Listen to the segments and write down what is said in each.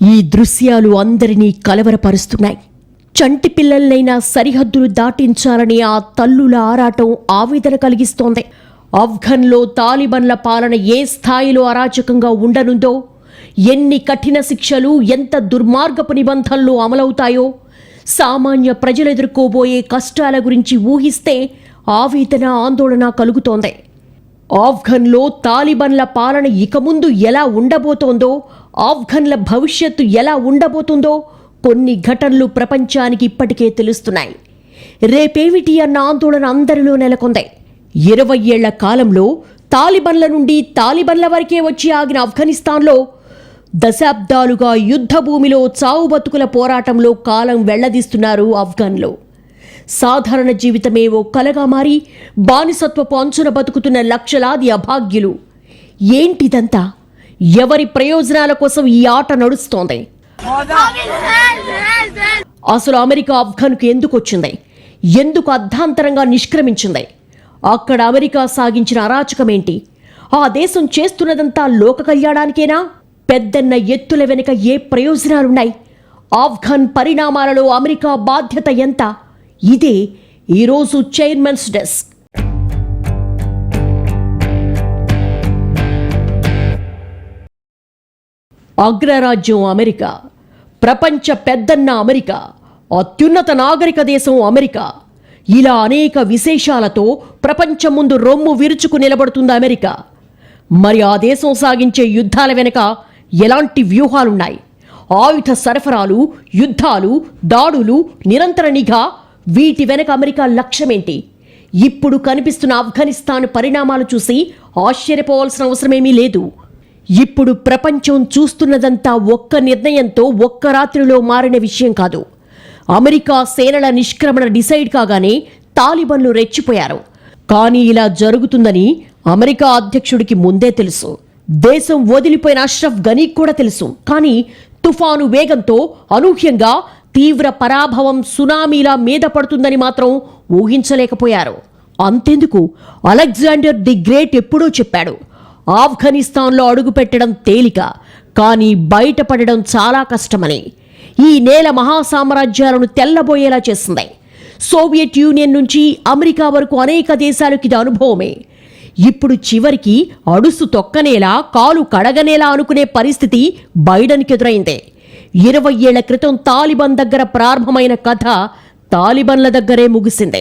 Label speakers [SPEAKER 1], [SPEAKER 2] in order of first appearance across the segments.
[SPEAKER 1] ఈ దృశ్యాలు అందరినీ కలవరపరుస్తున్నాయి. చంటి పిల్లలనైనా సరిహద్దులు దాటించాలని ఆ తల్లుల ఆరాటం ఆవేదన కలిగిస్తోంది. ఆఫ్ఘన్లో తాలిబన్ల పాలన ఏ స్థాయిలో అరాచకంగా ఉండనుందో, ఎన్ని కఠిన శిక్షలు, ఎంత దుర్మార్గపు నిబంధనలు అమలవుతాయో, సామాన్య ప్రజలు ఎదుర్కోబోయే కష్టాల గురించి ఊహిస్తే ఆవేదన, ఆందోళన కలుగుతోంది. ఆఫ్ఘన్లో తాలిబన్ల పాలన ఇక ముందు ఎలా ఉండబోతోందో, ఆఫ్ఘన్ల భవిష్యత్తు ఎలా ఉండబోతుందో కొన్ని ఘటనలు ప్రపంచానికి ఇప్పటికే తెలుస్తున్నాయి. రేపేమిటి అన్న ఆందోళన అందరిలో నెలకొంది. 20 ఏళ్ల కాలంలో తాలిబన్ల నుండి తాలిబన్ల వరకే వచ్చి ఆగిన ఆఫ్ఘనిస్తాన్లో దశాబ్దాలుగా యుద్ధ భూమిలో చావు బతుకుల పోరాటంలో కాలం వెళ్లదీస్తున్నారు ఆఫ్ఘన్లు. సాధారణ జీవితమే ఓ కలగా మారి బానిసత్వపు అంచున బతుకుతున్న లక్షలాది అభాగ్యులు. ఏంటిదంతా? ఎవరి ప్రయోజనాల కోసం ఈ ఆట నడుస్తోంది? అసలు అమెరికా ఆఫ్ఘన్కు ఎందుకు వచ్చింది? ఎందుకు అర్ధాంతరంగా నిష్క్రమించింది? అక్కడ అమెరికా సాగించిన అరాచకమేంటి? ఆ దేశం చేస్తున్నదంతా లోక కళ్యాణానికేనా? పెద్దన్న ఎత్తుల వెనుక ఏ ప్రయోజనాలున్నాయి? ఆఫ్ఘన్ పరిణామాలలో అమెరికా బాధ్యత ఎంత? ఇదే ఈరోజు చైర్మన్స్ డెస్క్. అగ్రరాజ్యం అమెరికా, ప్రపంచ పెద్దన్న అమెరికా, అత్యున్నత నాగరిక దేశం అమెరికా, ఇలా అనేక విశేషాలతో ప్రపంచం ముందు రొమ్ము విరుచుకు నిలబడుతుంది అమెరికా. మరి ఆ దేశం సాగించే యుద్ధాల వెనుక ఎలాంటి వ్యూహాలున్నాయి? ఆయుధ సరఫరాలు, యుద్ధాలు, దాడులు, నిరంతర నిఘా, వీటి వెనక అమెరికా లక్ష్యమేంటి? ఇప్పుడు కనిపిస్తున్న ఆఫ్ఘనిస్తాన్ పరిణామాలు చూసి ఆశ్చర్యపోవాల్సిన అవసరమేమీ లేదు. ఇప్పుడు ప్రపంచం చూస్తున్నదంతా ఒక్క నిర్ణయంతో ఒక్క రాత్రిలో మారిన విషయం కాదు. అమెరికా సేనల నిష్క్రమణ డిసైడ్ కాగానే తాలిబన్లు రెచ్చిపోయారు. కానీ ఇలా జరుగుతుందని అమెరికా అధ్యక్షుడికి ముందే తెలుసు. దేశం వదిలిపోయిన అష్రఫ్ గనీకి కూడా తెలుసు. కానీ తుఫాను వేగంతో అనూహ్యంగా తీవ్ర పరాభవం సునామీలా మీద పడుతుందని మాత్రం ఊహించలేకపోయారు. అంతెందుకు, అలెగ్జాండర్ ది గ్రేట్ ఎప్పుడూ చెప్పాడు, ఆఫ్ఘనిస్తాన్లో అడుగుపెట్టడం తేలిక, కానీ బయటపడడం చాలా కష్టమని. ఈ నేల మహాసామ్రాజ్యాలను తెల్లబోయేలా చేసింది. సోవియట్ యూనియన్ నుంచి అమెరికా వరకు అనేక దేశాలకు ఇది అనుభవమే. ఇప్పుడు చివరికి అడుసు తొక్కనేలా, కాలు కడగనేలా అనుకునే పరిస్థితి బైడెన్కి ఎదురైంది. 20 ఏళ్ల క్రితం తాలిబాన్ దగ్గర ప్రారంభమైన కథ తాలిబాన్ల దగ్గరే ముగిసింది.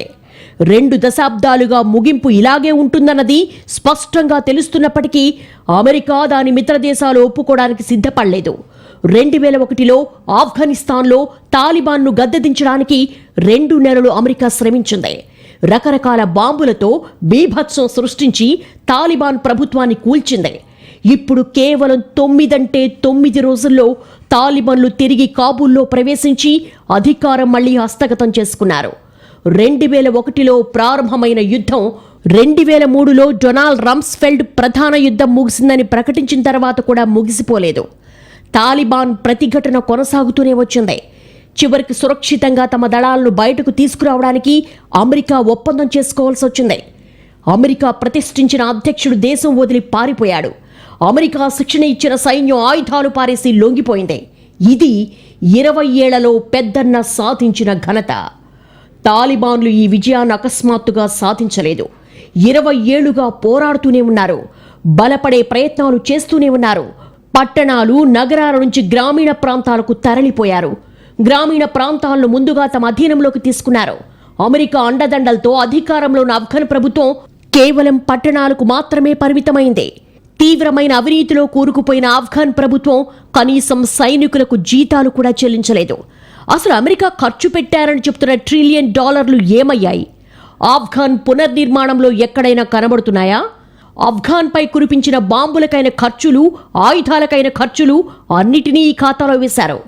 [SPEAKER 1] 2 దశాబ్దాలుగా ముగింపు ఇలాగే ఉంటుందన్నది స్పష్టంగా తెలుస్తున్నప్పటికీ అమెరికా, దాని మిత్ర దేశాలు ఒప్పుకోవడానికి సిద్ధపడలేదు. 2001లో ఆఫ్ఘనిస్తాన్లో తాలిబాన్ను గద్దెదించడానికి 2 నెలలు అమెరికా శ్రమించింది. రకరకాల బాంబులతో బీభత్సం సృష్టించి తాలిబాన్ ప్రభుత్వాన్ని కూల్చింది. ఇప్పుడు కేవలం 9 అంటే 9 రోజుల్లో తాలిబాన్లు తిరిగి కాబూల్లో ప్రవేశించి అధికారం మళ్లీ హస్తగతం చేసుకున్నారు. 2001లో ప్రారంభమైన యుద్ధం 2003లో డొనాల్డ్ రమ్స్ఫెల్డ్ ప్రధాన యుద్ధం ముగిసిందని ప్రకటించిన తర్వాత కూడా ముగిసిపోలేదు. తాలిబాన్ ప్రతిఘటన కొనసాగుతూనే వచ్చింది. చివరికి సురక్షితంగా తమ దళాలను బయటకు తీసుకురావడానికి అమెరికా ఒప్పందం చేసుకోవాల్సి వచ్చింది. అమెరికా ప్రతిష్ఠించిన అధ్యక్షుడు దేశం వదిలి పారిపోయాడు. అమెరికా శిక్షణ ఇచ్చిన సైన్యం ఆయుధాలు పారేసి లొంగిపోయింది. ఇది 20 ఏళ్లలో పెద్దన్న సాధించిన ఘనత. తాలిబాన్లు ఈ విజయాన్ని అకస్మాత్తుగా సాధించలేదు. 20 ఏళ్లుగా పోరాడుతూనే ఉన్నారు. బలపడే ప్రయత్నాలు చేస్తూనే ఉన్నారు. పట్టణాలు, నగరాల నుంచి గ్రామీణ ప్రాంతాలకు తరలిపోయారు. గ్రామీణ ప్రాంతాలను ముందుగా తమ అధీనంలోకి తీసుకున్నారు. అమెరికా అండదండలతో అధికారంలో ఉన్న ఆఫ్ఘన్ ప్రభుత్వం కేవలం పట్టణాలకు మాత్రమే పరిమితమైంది. తీవ్రమైన అవినీతిలో కూరుకుపోయిన ఆఫ్ఘన్ ప్రభుత్వం కనీసం సైనికులకు జీతాలు కూడా చెల్లించలేదు. అసలు అమెరికా ఖర్చు పెట్టారని చెప్తున్న $1 ట్రిలియన్ ఏమయ్యాయి? ఆఫ్ఘన్ పునర్నిర్మాణంలో ఎక్కడైనా కనబడుతున్నాయా? ఆఫ్ఘన్పై కురిపించిన బాంబులకైన ఖర్చులు, ఆయుధాలకైన ఖర్చులు అన్నిటినీ ఈ ఖాతాలో వేశారు.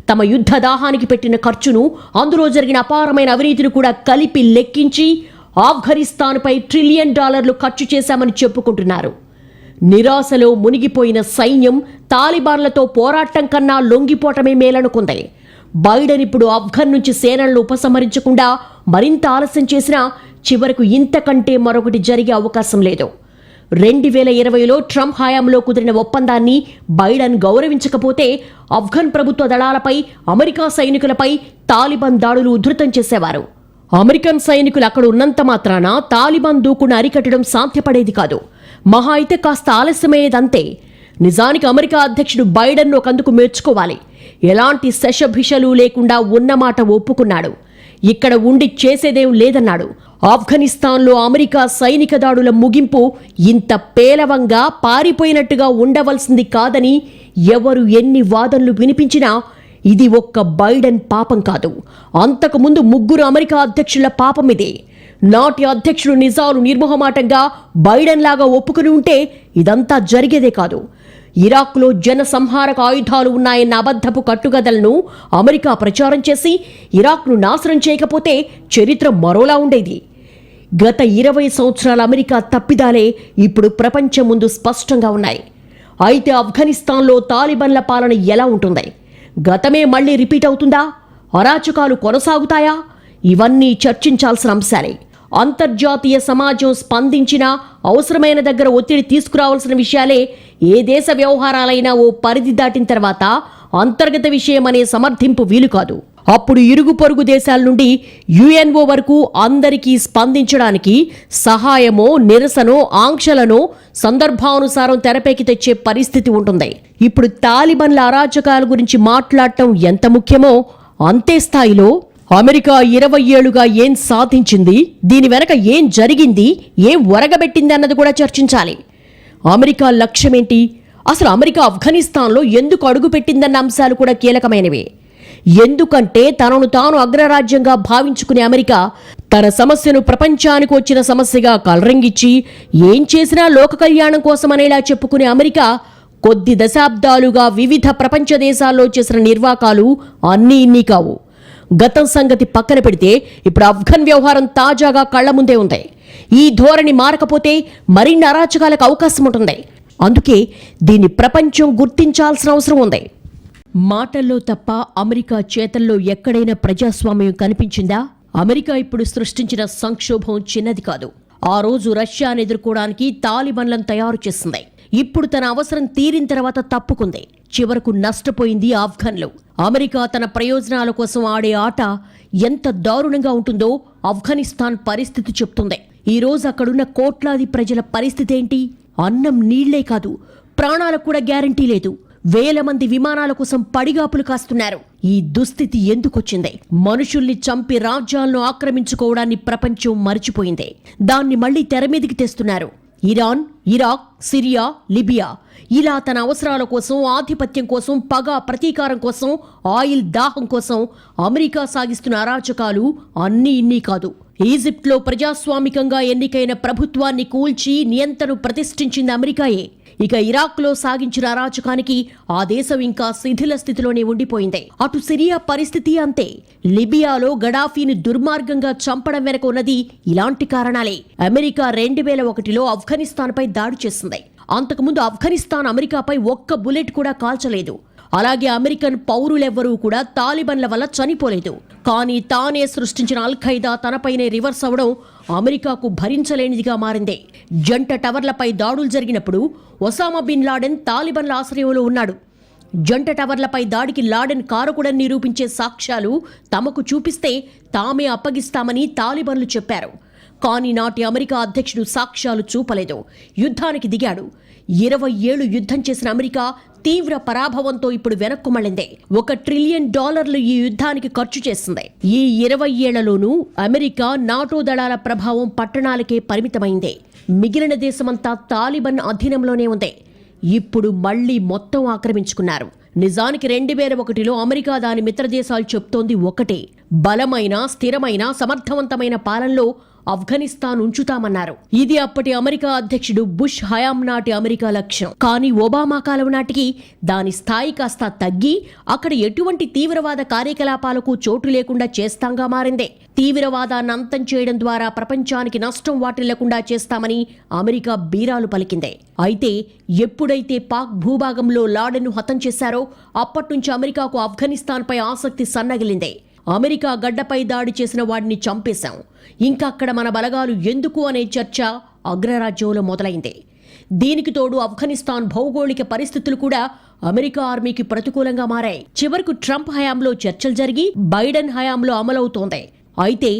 [SPEAKER 1] తమ యుద్ధ దాహానికి పెట్టిన ఖర్చును, అందులో జరిగిన అపారమైన అవినీతిని కూడా కలిపి లెక్కించి ఆఫ్ఘనిస్తాన్పై $1 ట్రిలియన్ ఖర్చు చేశామని చెప్పుకుంటున్నారు. నిరాశలో మునిగిపోయిన సైన్యం తాలిబాన్లతో పోరాటం కన్నా లొంగిపోవటమే మేలనుకుంది. బైడెన్ ఇప్పుడు ఆఫ్ఘన్ నుంచి సేనలను ఉపసంహరించకుండా మరింత ఆలస్యం చేసినా చివరకు ఇంతకంటే మరొకటి జరిగే అవకాశం లేదు. 2020లో ట్రంప్ హయాంలో కుదిరిన ఒప్పందాన్ని బైడెన్ గౌరవించకపోతే ఆఫ్ఘన్ ప్రభుత్వ దళాలపై, అమెరికా సైనికులపై తాలిబాన్ దాడులు ఉధృతం చేసేవారు. అమెరికన్ సైనికులు అక్కడ ఉన్నంత మాత్రాన తాలిబాన్ దూకుడును అరికట్టడం సాధ్యపడేది కాదు. మహా అయితే కాస్త ఆలస్యమయ్యేదంతే. నిజానికి అమెరికా అధ్యక్షుడు బైడెన్ ఒకందుకు మెచ్చుకోవాలి. ఎలాంటి శషభిషలు లేకుండా ఉన్నమాట ఒప్పుకున్నాడు. ఇక్కడ ఉండి చేసేదేం లేదన్నాడు. ఆఫ్ఘనిస్తాన్లో అమెరికా సైనిక దాడుల ముగింపు ఇంత పేలవంగా పారిపోయినట్టుగా ఉండవలసింది కాదని ఎవరు ఎన్ని వాదనలు వినిపించినా ఇది ఒక్క బైడెన్ పాపం కాదు. అంతకుముందు 3 అమెరికా అధ్యక్షుల పాపం ఇదే. నాటి అధ్యక్షుడు నిజాలు నిర్మోహమాటంగా బైడెన్ లాగా ఒప్పుకుని ఉంటే ఇదంతా జరిగేదే కాదు. ఇరాక్లో జన సంహారక ఆయుధాలు ఉన్నాయన్న అబద్ధపు కట్టుకథలను అమెరికా ప్రచారం చేసి ఇరాక్ను నాశనం చేయకపోతే చరిత్ర మరోలా ఉండేది. గత 20 సంవత్సరాల అమెరికా తప్పిదాలే ఇప్పుడు ప్రపంచం ముందు స్పష్టంగా ఉన్నాయి. అయితే ఆఫ్ఘనిస్తాన్లో తాలిబాన్ల పాలన ఎలా ఉంటుంది? గతమే మళ్లీ రిపీట్ అవుతుందా? అరాచకాలు కొనసాగుతాయా? ఇవన్నీ చర్చించాల్సిన అంశాలే. అంతర్జాతీయ సమాజం స్పందించినా అవసరమైన దగ్గర ఒత్తిడి తీసుకురావాల్సిన విషయాలే. ఏ దేశ వ్యవహారాలైనా ఓ పరిధి దాటిన తర్వాత అంతర్గత విషయం అనే సమర్థింపు వీలు కాదు. అప్పుడు ఇరుగు పొరుగు దేశాల నుండి యుఎన్ఓ వరకు అందరికీ స్పందించడానికి సహాయమో, నిరసనో, ఆంక్షలనో సందర్భానుసారం తెరపైకి తెచ్చే పరిస్థితి ఉంటుంది. ఇప్పుడు తాలిబాన్ల అరాచకాల గురించి మాట్లాడటం ఎంత ముఖ్యమో అంతే స్థాయిలో అమెరికా 20 ఏళ్లుగా ఏం సాధించింది, దీని వెనక ఏం జరిగింది, ఏం ఒరగబెట్టింది అన్నది కూడా చర్చించాలి. అమెరికా లక్ష్యమేంటి? అసలు అమెరికా ఆఫ్ఘనిస్తాన్లో ఎందుకు అడుగుపెట్టిందన్న అంశాలు కూడా కీలకమైనవే. ఎందుకంటే తనను తాను అగ్రరాజ్యంగా భావించుకునే అమెరికా తన సమస్యను ప్రపంచానికి వచ్చిన సమస్యగా కలరింగిచ్చి ఏం చేసినా లోక కళ్యాణం కోసమనేలా చెప్పుకునే అమెరికా కొద్ది దశాబ్దాలుగా వివిధ ప్రపంచ దేశాల్లో చేసిన నిర్వాకాలు అన్నీ ఇన్ని కావు. గతం సంగతి పక్కన పెడితే ఇప్పుడు ఆఫ్ఘన్ వ్యవహారం తాజాగా కళ్ల ముందే ఉంది. ఈ ధోరణి మారకపోతే మరిన్ని అరాచకాలకు అవకాశం ఉంటుంది. అందుకే దీన్ని ప్రపంచం గుర్తించాల్సిన అవసరం ఉంది. మాటల్లో తప్ప అమెరికా చేతల్లో ఎక్కడైనా ప్రజాస్వామ్యం కనిపించిందా? అమెరికా ఇప్పుడు సృష్టించిన సంక్షోభం చిన్నది కాదు. ఆ రోజు రష్యాను ఎదుర్కోవడానికి తాలిబాన్లను తయారు చేసింది. ఇప్పుడు తన అవసరం తీరిన తర్వాత తప్పుకుంది. చివరకు నష్టపోయింది ఆఫ్ఘన్లు. అమెరికా తన ప్రయోజనాల కోసం ఆడే ఆట ఎంత దారుణంగా ఉంటుందో ఆఫ్ఘనిస్తాన్ పరిస్థితి చెప్తుంది. ఈ రోజు అక్కడున్న కోట్లాది ప్రజల పరిస్థితి ఏంటి? అన్నం నీళ్లే కాదు, ప్రాణాలకు కూడా గ్యారంటీ లేదు. వేల మంది విమానాల కోసం పడిగాపులు కాస్తున్నారు. ఈ దుస్థితి ఎందుకొచ్చింది? మనుషుల్ని చంపి రాజ్యాలను ఆక్రమించుకోవడాన్ని ప్రపంచం మరిచిపోయింది. దాన్ని మళ్లీ తెరమీదికి తెస్తున్నారు. ఇరాన్, ఇరాక్, సిరియా, లిబియా ఇలా తన అవసరాల కోసం, ఆధిపత్యం కోసం, పగ ప్రతీకారం కోసం, ఆయిల్ దాహం కోసం అమెరికా సాగిస్తున్న అరాచకాలు అన్నీ ఇన్ని కాదు. ఈజిప్ట్లో ప్రజాస్వామికంగా ఎన్నికైన ప్రభుత్వాన్ని కూల్చి నియంత్రణను ప్రతిష్ఠించింది అమెరికాయే. ఇక ఇరాక్లో సాగించిన అరాచకానికి ఆ దేశం ఇంకా శిథిల స్థితిలోనే ఉండిపోయింది. అటు సిరియా పరిస్థితి అంతే. లిబియాలో గడాఫీని దుర్మార్గంగా చంపడం వెనక ఉన్నది ఇలాంటి కారణాలే. అమెరికా 2001లో ఆఫ్ఘనిస్తాన్పై దాడి చేసింది. అంతకుముందు ఆఫ్ఘనిస్తాన్ అమెరికాపై ఒక్క బుల్లెట్ కూడా కాల్చలేదు. అలాగే అమెరికన్ పౌరులెవ్వరూ కూడా తాలిబాన్ల వల్ల చనిపోలేదు. కానీ తానే సృష్టించిన అల్ ఖైదా తనపైనే రివర్స్ అవడం అమెరికాకు భరించలేనిదిగా మారింది. జంట టవర్లపై దాడులు జరిగినప్పుడు ఒసామా బిన్ లాడెన్ తాలిబాన్ల ఆశ్రయంలో ఉన్నాడు. జంట టవర్లపై దాడికి లాడెన్ కారకుడని నిరూపించే సాక్ష్యాలు తమకు చూపిస్తే తామే అప్పగిస్తామని తాలిబాన్లు చెప్పారు. కానీ నాటి అమెరికా అధ్యక్షుడు సాక్ష్యాలు చూపలేదు. యుద్ధానికి దిగాడు. 20 ఏళ్లు యుద్ధం చేసిన అమెరికా తీవ్ర పరాభవంతో ఇప్పుడు వెనక్కు మళ్లింది. $1 ట్రిలియన్ ఈ యుద్ధానికి ఖర్చు చేసింది. ఈ 20 ఏళ్లలోనూ అమెరికా నాటో దళాల ప్రభావం పట్టణాలకే పరిమితమైంది. మిగిలిన దేశమంతా తాలిబాన్ అధీనంలోనే ఉంది. ఇప్పుడు మళ్లీ మొత్తం ఆక్రమించుకున్నారు. నిజానికి 2001లో అమెరికా దాని మిత్రదేశాలు చెప్తోంది ఒకటే: బలమైన, స్థిరమైన, సమర్థవంతమైన పాలనలో ఆఫ్ఘనిస్తాన్ ఉంచుతామన్నారు. ఇది అప్పటి అమెరికా అధ్యక్షుడు బుష్ హయాం నాటి అమెరికా లక్ష్యం. కానీ ఒబామా కాలం నాటికి దాని స్థాయి కాస్త తగ్గి అక్కడ ఎటువంటి తీవ్రవాద కార్యకలాపాలకు చోటు లేకుండా చేస్తాంగా మారింది. తీవ్రవాదాన్ని అంతం చేయడం ద్వారా ప్రపంచానికి నష్టం వాటిల్లకుండా చేస్తామని అమెరికా బీరాలు పలికింది. అయితే ఎప్పుడైతే పాక్ భూభాగంలో లాడెన్ను హతం చేశారో అప్పట్నుంచి అమెరికాకు ఆఫ్ఘనిస్తాన్పై ఆసక్తి సన్నగిలింది. అమెరికా గడ్డపై దాడి చేసిన వాడిని చంపేశాం, ఇంకా అక్కడ మన బలగాలు ఎందుకు అనే చర్చ అగ్రరాజ్యంలో మొదలైంది. దీనికి తోడు ఆఫ్ఘనిస్తాన్ భౌగోళిక పరిస్థితులు కూడా అమెరికా ఆర్మీకి ప్రతికూలంగా మారాయి. చివరకు ట్రంప్ హయాంలో చర్చలు జరిగి బైడెన్ హయాంలో అమలవుతోంది. అయితే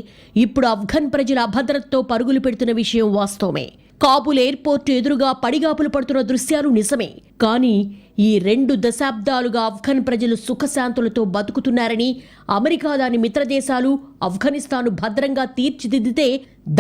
[SPEAKER 1] ఇప్పుడు ఆఫ్ఘన్ ప్రజల అభద్రతతో పరుగులు పెడుతున్న విషయం వాస్తవమే. కాబూల్ ఎయిర్పోర్ట్ ఎదురుగా పడిగాపులు పడుతున్న దృశ్యాలు నిజమే. కానీ ఈ 2 దశాబ్దాలుగా ఆఫ్ఘన్ ప్రజలు సుఖశాంతులతో బతుకుతున్నారని, అమెరికా దాని మిత్రదేశాలు ఆఫ్ఘనిస్తాను భద్రంగా తీర్చిదిద్దితే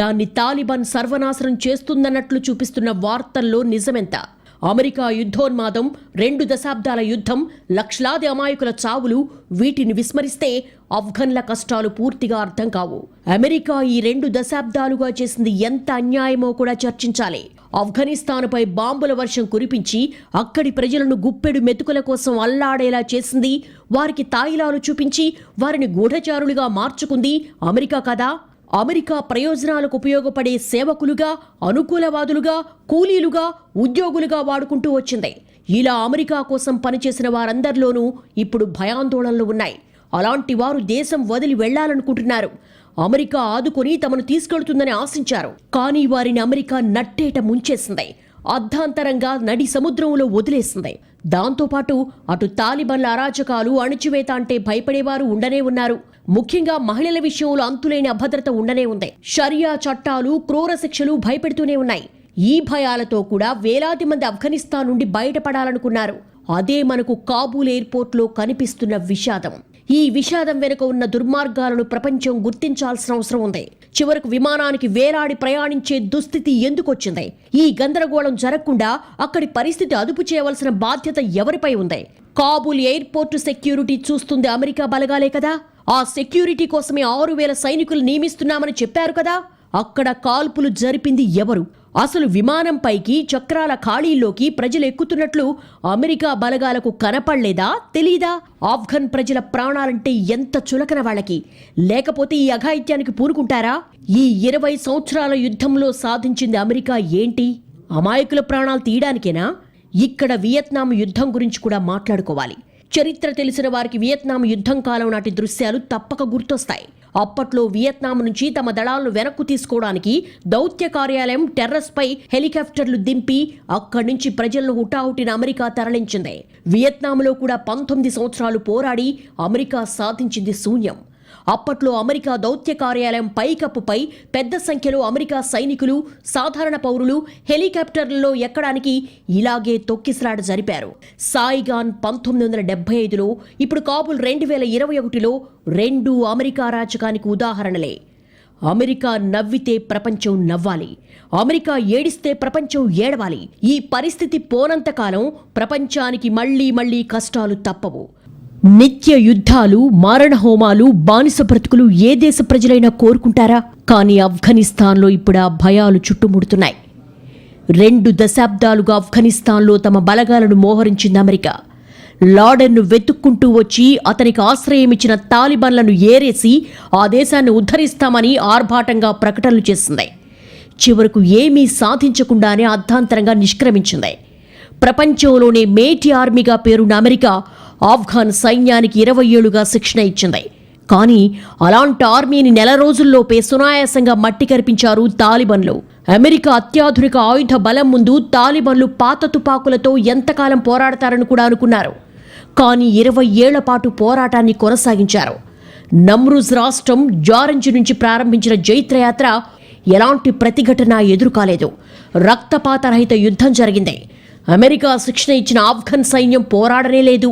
[SPEAKER 1] దాన్ని తాలిబాన్ సర్వనాశనం చేస్తుందన్నట్లు చూపిస్తున్న వార్తల్లో నిజమెంత? అమెరికా యుద్ధోన్మాదం, 2 దశాబ్దాల యుద్ధం, లక్షలాది అమాయకుల చావులు, వీటిని విస్మరిస్తే ఆఫ్ఘన్ల కష్టాలు పూర్తిగా అర్థం కావు. అమెరికా ఈ 2 దశాబ్దాలుగా చేసింది ఎంత అన్యాయమో కూడా చర్చించాలి. ఆఫ్ఘనిస్తాన్పై బాంబుల వర్షం కురిపించి అక్కడి ప్రజలను గుప్పెడు మెతుకుల కోసం అల్లాడేలా చేసింది. వారికి తాయిలాలు చూపించి వారిని గూఢచారులుగా మార్చుకుంది అమెరికా కదా. అమెరికా ప్రయోజనాలకు ఉపయోగపడే సేవకులుగా, అనుకూలవాదులుగా, కూలీలుగా, ఉద్యోగులుగా వాడుకుంటూ వచ్చింది. ఇలా అమెరికా కోసం పనిచేసిన వారందరిలోనూ ఇప్పుడు భయాందోళనలు ఉన్నాయి. అలాంటి వారు దేశం వదిలి వెళ్లాలనుకుంటున్నారు. అమెరికా ఆదుకొని తమను తీసుకెళ్తుందని ఆశించారు. కానీ వారిని అమెరికా నట్టేట ముంచేసింది. అర్ధాంతరంగా నడి సముద్రంలో వదిలేసింది. దాంతోపాటు అటు తాలిబాన్ల అరాచకాలు, అణిచివేత అంటే భయపడేవారు ఉండనే ఉన్నారు. ముఖ్యంగా మహిళల విషయంలో అంతులేని అభద్రత ఉండనే ఉంది. షరియా చట్టాలు, క్రూర శిక్షలు భయపెడుతూనే ఉన్నాయి. ఈ భయాలతో కూడా వేలాది మంది ఆఫ్ఘనిస్తాన్ నుండి బయటపడాలనుకున్నారు. అదే మనకు కాబూల్ ఎయిర్పోర్ట్లో కనిపిస్తున్న విషాదం. ఈ విషాదం వెనుక ఉన్న దుర్మార్గాలను ప్రపంచం గుర్తించాల్సిన అవసరం ఉంది. చివరకు విమానానికి వేలాడి ప్రయాణించే దుస్థితి ఎందుకొచ్చింది? ఈ గందరగోళం జరగకుండా అక్కడి పరిస్థితి అదుపు చేయవలసిన బాధ్యత ఎవరిపై ఉంది? కాబూల్ ఎయిర్పోర్టు సెక్యూరిటీ చూస్తుంది అమెరికా బలగాలే కదా. ఆ సెక్యూరిటీ కోసమే 6,000 సైనికులు నియమిస్తున్నామని చెప్పారు కదా. అక్కడ కాల్పులు జరిపింది ఎవరు? అసలు విమానంపైకి, చక్రాల ఖాళీల్లోకి ప్రజలు ఎక్కుతున్నట్లు అమెరికా బలగాలకు కనపడలేదా? తెలీదా? ఆఫ్ఘన్ ప్రజల ప్రాణాలంటే ఎంత చులకన వాళ్ళకి. లేకపోతే ఈ అఘాయిత్యానికి పూనుకుంటారా? ఈ 20 సంవత్సరాల యుద్ధంలో సాధించింది అమెరికా ఏంటి? అమాయకుల ప్రాణాలు తీయడానికేనా? ఇక్కడ వియత్నాం యుద్ధం గురించి కూడా మాట్లాడుకోవాలి. చరిత్ర తెలిసిన వారికి వియత్నాం యుద్ధం కాలం నాటి దృశ్యాలు తప్పక గుర్తొస్తాయి. అప్పట్లో వియత్నాం నుంచి తమ దళాలను వెనక్కు తీసుకోవడానికి దౌత్య కార్యాలయం టెర్రస్పై హెలికాప్టర్లు దింపి అక్కడి నుంచి ప్రజలను హుటాహుటిన అమెరికా తరలించింది. వియత్నాంలో కూడా 19 సంవత్సరాలు పోరాడి అమెరికా సాధించింది శూన్యం. అప్పట్లో అమెరికా దౌత్య కార్యాలయం పైకప్పుపై పెద్ద సంఖ్యలో అమెరికా సైనికులు, సాధారణ పౌరులు హెలికాప్టర్లలో ఎక్కడానికి ఇలాగే తొక్కిసలాట జరిపారు. సాయిగాన్ 1975లో, ఇప్పుడు కాబూల్ 2021లో 2 అమెరికా రాజకానికి ఉదాహరణలే. అమెరికా నవ్వితే ప్రపంచం నవ్వాలి, అమెరికా ఏడిస్తే ప్రపంచం ఏడవాలి. ఈ పరిస్థితి పోనంతకాలం ప్రపంచానికి మళ్లీ మళ్లీ కష్టాలు తప్పవు. నిత్య యుద్ధాలు, మారణహోమాలు, బానిస బ్రతుకులు ఏ దేశ ప్రజలైనా కోరుకుంటారా? కానీ ఆఫ్ఘనిస్తాన్లో ఇప్పుడు ఆ భయాలు చుట్టుముడుతున్నాయి. 2 దశాబ్దాలుగా ఆఫ్ఘనిస్తాన్లో తమ బలగాలను మోహరించింది అమెరికా. లాడెన్ను వెతుక్కుంటూ వచ్చి అతనికి ఆశ్రయమిచ్చిన తాలిబాన్లను ఏరేసి ఆ దేశాన్ని ఉద్ధరిస్తామని ఆర్భాటంగా ప్రకటనలు చేసింది. చివరకు ఏమీ సాధించకుండానే అర్ధాంతరంగా నిష్క్రమించింది. ప్రపంచంలోనే మేటి ఆర్మీగా పేరున్న అమెరికా ఆఫ్ఘన్ సైన్యానికి 20 ఏళ్లుగా శిక్షణ ఇచ్చింది. కానీ అలాంటి ఆర్మీని నెల రోజుల్లోపే సునాయాసంగా మట్టి కరిపించారు తాలిబాన్లు. అమెరికా అత్యాధునిక ఆయుధ బలం ముందు తాలిబాన్లు పాత తుపాకులతో ఎంతకాలం పోరాడతారని కూడా అనుకున్నారు. కానీ 20 ఏళ్ల పాటు పోరాటాన్ని కొనసాగించారు. నమ్రూజ్ రాష్ట్రం జారంజ్ నుంచి ప్రారంభించిన జైత్రయాత్ర ఎలాంటి ప్రతిఘటన ఎదురుకాలేదు. రక్తపాతరహిత యుద్ధం జరిగింది. అమెరికా శిక్షణ ఇచ్చిన ఆఫ్ఘన్ సైన్యం పోరాడనే లేదు.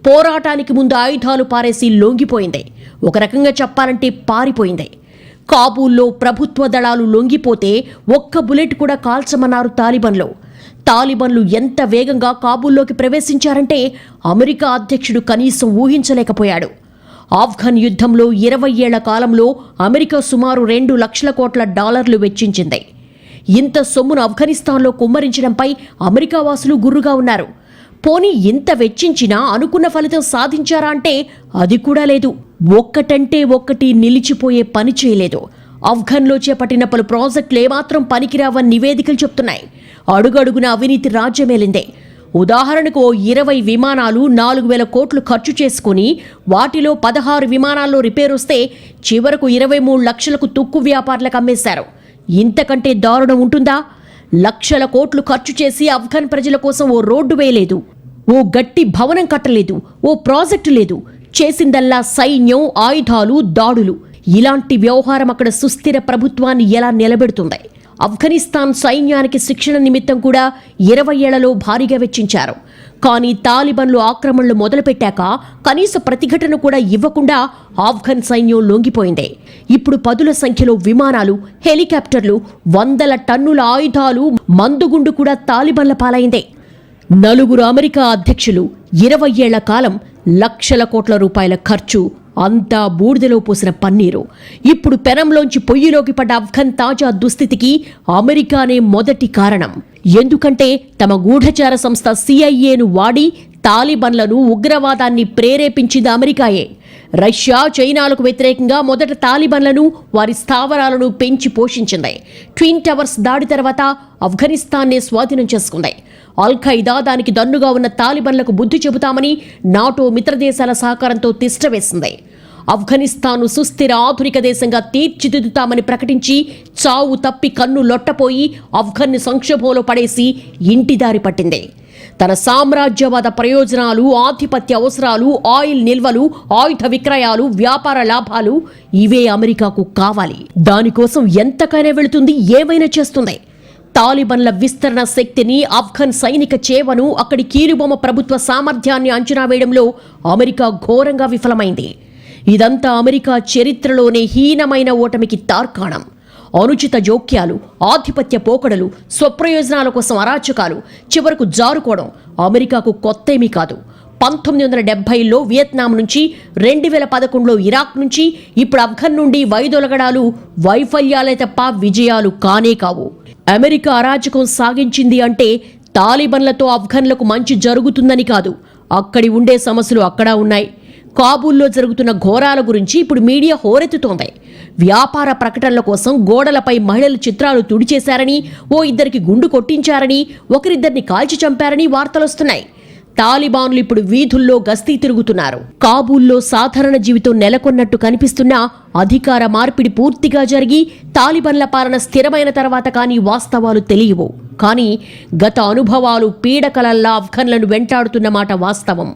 [SPEAKER 1] పోరాటానికి ముందు ఆయుధాలు పారేసి లొంగిపోయింది. ఒక రకంగా చెప్పాలంటే పారిపోయింది. కాబూల్లో ప్రభుత్వ దళాలు లొంగిపోతే ఒక్క బుల్లెట్ కూడా కాల్చమన్నారు తాలిబాన్లు. తాలిబాన్లు ఎంత వేగంగా కాబూల్లోకి ప్రవేశించారంటే అమెరికా అధ్యక్షుడు కనీసం ఊహించలేకపోయాడు. ఆఫ్ఘన్ యుద్ధంలో 20 ఏళ్ల కాలంలో అమెరికా సుమారు $2 లక్షల కోట్ల వెచ్చించింది. ఇంత సొమ్మును ఆఫ్ఘనిస్తాన్లో కుమ్మరించడంపై అమెరికా వాసులు గుర్రుగా ఉన్నారు. పోనీ ఇంత వెచ్చించినా అనుకున్న ఫలితం సాధించారా అంటే అది కూడా లేదు. ఒక్కటంటే ఒక్కటి నిలిచిపోయే పని చేయలేదు. ఆఫ్ఘన్లో చేపట్టిన పలు ప్రాజెక్టులు ఏమాత్రం పనికిరావని నివేదికలు చెప్తున్నాయి. అడుగడుగున అవినీతి రాజ్యమేలిందే. ఉదాహరణకు 20 విమానాలు 4,000 కోట్లు ఖర్చు చేసుకుని వాటిలో 16 విమానాల్లో రిపేర్ వస్తే చివరకు 23 లక్షలకు తుక్కు వ్యాపారులకు అమ్మేశారు. ఇంతకంటే దారుణం ఉంటుందా? లక్షల కోట్లు ఖర్చు చేసి ఆఫ్ఘన్ ప్రజల కోసం ఓ రోడ్డు వేయలేదు, ఓ గట్టి భవనం కట్టలేదు, ఓ ప్రాజెక్టు లేదు. చేసిందల్లా సైన్యం, ఆయుధాలు, దాడులు. ఇలాంటి వ్యవహారం అక్కడ సుస్థిర ప్రభుత్వాన్ని ఎలా నిలబెడుతుంది? ఆఫ్ఘనిస్తాన్ సైన్యానికి శిక్షణ నిమిత్తం కూడా 20 ఏళ్లలో భారీగా వెచ్చించారు. కానీ తాలిబాన్లు ఆక్రమణలు మొదలుపెట్టాక కనీస ప్రతిఘటన కూడా ఇవ్వకుండా ఆఫ్ఘన్ సైన్యం లొంగిపోయింది. ఇప్పుడు పదుల సంఖ్యలో విమానాలు, హెలికాప్టర్లు, 100 టన్నుల ఆయుధాలు, మందుగుండు కూడా తాలిబాన్ల పాలైందే. 4 అమెరికా అధ్యక్షులు, 20 ఏళ్ల కాలం, లక్షల కోట్ల రూపాయల ఖర్చు, అంతా బూడిదలో పోసిన పన్నీరు. ఇప్పుడు పెనంలోంచి పొయ్యిలోకి పడ్డ ఆఫ్ఘన్ తాజా దుస్థితికి అమెరికానే మొదటి కారణం. ఎందుకంటే తమ గూఢచార సంస్థ సిఐఏను వాడి తాలిబాన్లను, ఉగ్రవాదాన్ని ప్రేరేపించింది అమెరికాయే. రష్యా, చైనాలకు వ్యతిరేకంగా మొదట తాలిబాన్లను, వారి స్థావరాలను పెంచి పోషించింది. ట్విన్ టవర్స్ దాడి తర్వాత ఆఫ్ఘనిస్తాన్నే స్వాధీనం చేసుకుంది. అల్-ఖైదా దానికి దన్నుగా ఉన్న తాలిబాన్లకు బుద్ధి చెబుతామని నాటో మిత్రదేశాల సహకారంతో తిష్టవేసింది. ఆఫ్ఘనిస్తాన్ను సుస్థిర ఆధునిక దేశంగా తీర్చిదిద్దుతామని ప్రకటించి చావు తప్పి కన్ను లొట్టపోయి ఆఫ్ఘన్ని సంక్షోభంలో పడేసి ఇంటిదారి పట్టింది. తన సామ్రాజ్యవాద ప్రయోజనాలు, ఆధిపత్య అవసరాలు, ఆయిల్ నిల్వలు, ఆయుధ విక్రయాలు, వ్యాపార లాభాలు ఇవే అమెరికాకు కావాలి. దానికోసం ఎంతకైనా వెళుతుంది, ఏమైనా చేస్తుంది. తాలిబాన్ల విస్తరణ శక్తిని, ఆఫ్ఘన్ సైనిక చేవను, అక్కడి కీలుబొమ్మ ప్రభుత్వ సామర్థ్యాన్ని అంచనా వేయడంలో అమెరికా ఘోరంగా విఫలమైంది. ఇదంతా అమెరికా చరిత్రలోనే హీనమైన ఓటమికి తార్కాణం. అనుచిత జోక్యాలు, ఆధిపత్య పోకడలు, స్వప్రయోజనాల కోసం అరాచకాలు, చివరకు జారుకోవడం అమెరికాకు కొత్తేమీ కాదు. 1970లో వియత్నాం నుంచి, 2011లో ఇరాక్ నుంచి, ఇప్పుడు ఆఫ్ఘన్ నుండి వైదొలగడాలు వైఫల్యాలే తప్ప విజయాలు కానే కావు. అమెరికా అరాచకం సాగించింది అంటే తాలిబాన్లతో ఆఫ్ఘన్లకు మంచి జరుగుతుందని కాదు. అక్కడి ఉండే సమస్యలు అక్కడ ఉన్నాయి. కాబూల్లో జరుగుతున్న ఘోరాల గురించి ఇప్పుడు మీడియా హోరెత్తుతోంది. వ్యాపార ప్రకటనల కోసం గోడలపై మహిళల చిత్రాలు తుడిచేశారని, ఓ 2కి గుండు కొట్టించారని, ఒకరిద్దరిని కాల్చి చంపారని వార్తలొస్తున్నాయి. తాలిబాన్లు ఇప్పుడు వీధుల్లో గస్తీ తిరుగుతున్నారు. కాబూల్లో సాధారణ జీవితం నెలకొన్నట్టు కనిపిస్తున్నా అధికార మార్పిడి పూర్తిగా జరిగి తాలిబాన్ల పాలన స్థిరమైన తర్వాత కానీ వాస్తవాలు తెలియవు. కానీ గత అనుభవాలు పీడకలల్లా ఆఫ్ఘన్లను వెంటాడుతున్న మాట వాస్తవం.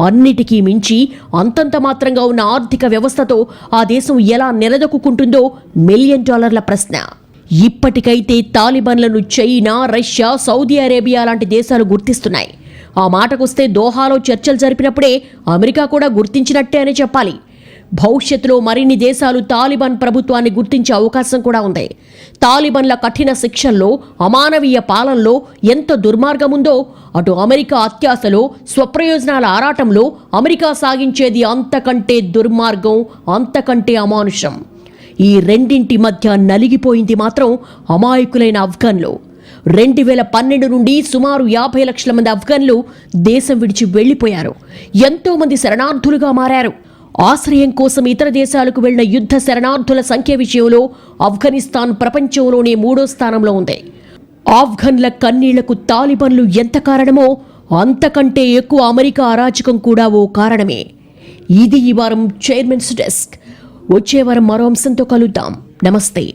[SPEAKER 1] అన్నిటికీ మించి అంతంత మాత్రంగా ఉన్న ఆర్థిక వ్యవస్థతో ఆ దేశం ఎలా నిలదొక్కుంటుందో $1 మిలియన్ ప్రశ్న. ఇప్పటికైతే తాలిబాన్లను చైనా, రష్యా, సౌదీ అరేబియా లాంటి దేశాలు గుర్తిస్తున్నాయి. ఆ మాటకొస్తే దోహాలో చర్చలు జరిపినప్పుడే అమెరికా కూడా గుర్తించినట్టే అని చెప్పాలి. భవిష్యత్తులో మరిన్ని దేశాలు తాలిబాన్ ప్రభుత్వాన్ని గుర్తించే అవకాశం కూడా ఉంది. తాలిబాన్ల కఠిన శిక్షల్లో, అమానవీయ పాలనలో ఎంత దుర్మార్గముందో అటు అమెరికా అత్యాశలో, స్వప్రయోజనాల ఆరాటంలో అమెరికా సాగించేది అంతకంటే దుర్మార్గం, అంతకంటే అమానుషం. ఈ రెండింటి మధ్య నలిగిపోయింది మాత్రం అమాయకులైన ఆఫ్ఘన్లు. 2012 నుండి సుమారు 50 లక్షల మంది ఆఫ్ఘన్లు దేశం విడిచి వెళ్లిపోయారు. ఎంతో మంది శరణార్థులుగా మారారు. ఆశ్రయం కోసం ఇతర దేశాలకు వెళ్లిన యుద్ధ శరణార్థుల సంఖ్య విషయంలో ఆఫ్ఘనిస్తాన్ ప్రపంచంలోనే 3వ స్థానంలో ఉంది. ఆఫ్ఘన్ల కన్నీళ్లకు తాలిబాన్లు ఎంత కారణమో అంతకంటే ఎక్కువ అమెరికా అరాచకం కూడా ఓ కారణమే. ఇది ఈ వారం చైర్మన్స్ డెస్క్. వచ్చే వారం మరో అంశంతో కలుద్దాం. నమస్తే.